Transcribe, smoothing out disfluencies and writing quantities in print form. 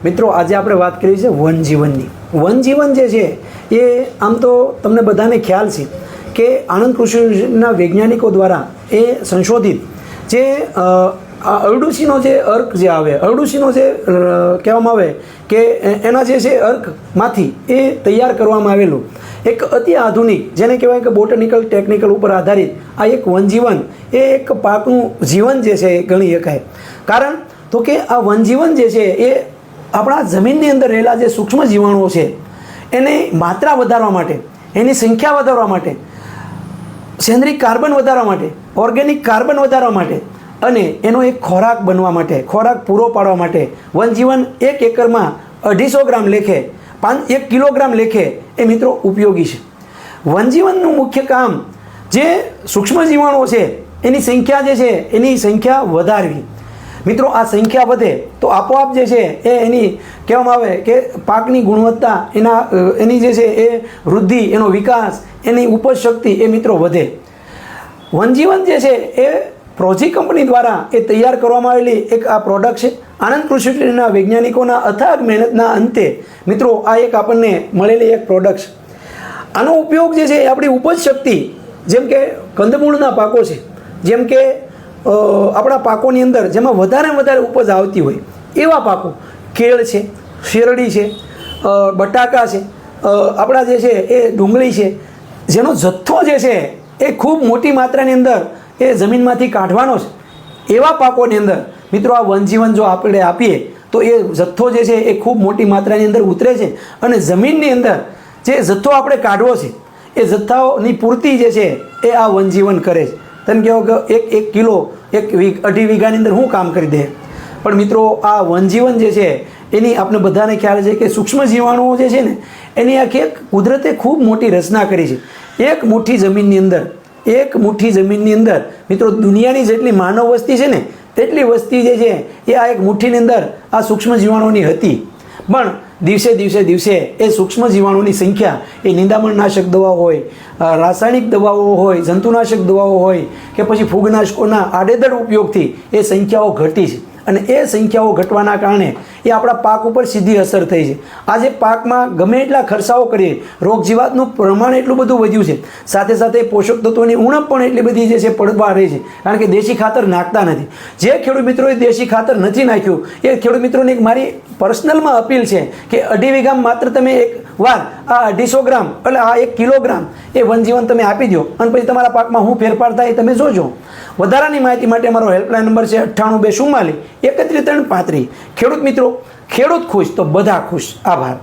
મિત્રો આજે આપણે વાત કરી છે વનજીવનની. વનજીવન જે છે એ આમ તો તમને બધાને ખ્યાલ છે કે આણંદ કૃષિના વૈજ્ઞાનિકો દ્વારા એ સંશોધિત જે અરડુસીનો જે અર્ક જે આવે, અરડુસીનો જે કહેવામાં આવે કે એના જે છે અર્કમાંથી એ તૈયાર કરવામાં આવેલું એક અતિ આધુનિક, જેને કહેવાય કે બોટનિકલ ટેકનિકલ ઉપર આધારિત આ એક વનજીવન એ એક પાકનું જીવન જે છે એ ગણી શકાય. કારણ તો કે આ વનજીવન જે છે એ આપણા જમીનની અંદર રહેલા જે સૂક્ષ્મ જીવાણુઓ છે એની માત્રા વધારવા માટે, એની સંખ્યા વધારવા માટે, સેન્દ્રિય કાર્બન વધારવા માટે, ઓર્ગેનિક કાર્બન વધારવા માટે અને એનો એક ખોરાક બનવા માટે, ખોરાક પૂરો પાડવા માટે વનજીવન 1 એકરમાં 250 ગ્રામ લેખે 1 કિલોગ્રામ લેખે એ મિત્રો ઉપયોગી છે. વનજીવનનું મુખ્ય કામ જે સૂક્ષ્મ જીવાણુઓ છે એની સંખ્યા જે છે એની સંખ્યા વધારવી. મિત્રો આ સંખ્યા વધે તો આપોઆપ જે છે એ એની કહેવામાં આવે કે પાકની ગુણવત્તા, એની જે છે એ વૃદ્ધિ, એનો વિકાસ, એની ઉપજ શક્તિ એ મિત્રો વધે. વનજીવન જે છે એ પ્રોજી કંપની દ્વારા એ તૈયાર કરવામાં આવેલી એક આ પ્રોડક્ટ છે. આણંદ કૃષિના વૈજ્ઞાનિકોના અથાગ મહેનતના અંતે મિત્રો આ એક આપણને મળેલી એક પ્રોડક્ટ છે. આનો ઉપયોગ જે છે એ આપણી ઉપજ શક્તિ, જેમ કે કંદમૂળના પાકો છે, જેમ કે આપણા પાકોની અંદર જેમાં વધારે ઉપજ આવતી હોય એવા પાકો, કેળ છે, શેરડી છે, બટાકા છે, આપણા જે છે એ ડુંગળી છે, જેનો જથ્થો જે છે એ ખૂબ મોટી માત્રાની અંદર એ જમીનમાંથી કાઢવાનો છે, એવા પાકોની અંદર મિત્રો આ વનજીવન જો આપણે આપીએ તો એ જથ્થો જે છે એ ખૂબ મોટી માત્રાની અંદર ઉતરે છે અને જમીનની અંદર જે જથ્થો આપણે કાઢવો છે એ જથ્થાઓની પૂર્તિ જે છે એ આ વનજીવન કરે છે. તમે કહો કે એક કિલો 2.5 વીઘાની અંદર શું કામ કરી દે? પણ મિત્રો આ વનજીવન જે છે એની આપણે બધાને ખ્યાલ છે કે સૂક્ષ્મ જીવાણુઓ જે છે ને એની આખી એક કુદરતે ખૂબ મોટી રચના કરી છે. એક મુઠ્ઠી જમીનની અંદર મિત્રો દુનિયાની જેટલી માનવ વસ્તી છે ને તેટલી વસ્તી જે છે એ આ એક મુઠ્ઠીની અંદર આ સૂક્ષ્મ જીવાણુની હતી. પણ દિવસે એ સૂક્ષ્મ જીવાણુની સંખ્યા એ નિંદામણનાશક દવાઓ હોય, રાસાયણિક દવાઓ હોય, જંતુનાશક દવાઓ હોય કે પછી ફૂગનાશકોના આડેધડ ઉપયોગથી એ સંખ્યાઓ ઘટી છે. અને એ સંખ્યાઓ ઘટવાના કારણે એ આપણા પાક ઉપર સીધી અસર થઈ છે. આજે પાકમાં ગમે એટલા ખર્ચાઓ કરીએ, રોગ જીવાતનું પ્રમાણ એટલું બધું વધ્યું છે, સાથે સાથે પોષક તત્વોની ઉણપ પણ એટલી બધી જે છે પડવા રહી છે, કારણ કે દેશી ખાતર નાખતા નથી. જે ખેડૂત મિત્રોએ દેશી ખાતર નથી નાખ્યું એ ખેડૂત મિત્રોને એક મારી પર્સનલમાં અપીલ છે કે 2.5 વીઘામાં માત્ર તમે એક વાર આ 250 ગ્રામ એટલે આ 1 કિલોગ્રામ એ વનજીવન તમે આપી દો અને પછી તમારા પાકમાં શું ફેરફાર થાય તમે જોજો. વધારાની માહિતી માટે અમારો હેલ્પલાઇન નંબર છે 98 244 31 335. ખેડૂત મિત્રો, ખેડૂત ખુશ તો બધા ખુશ. આભાર.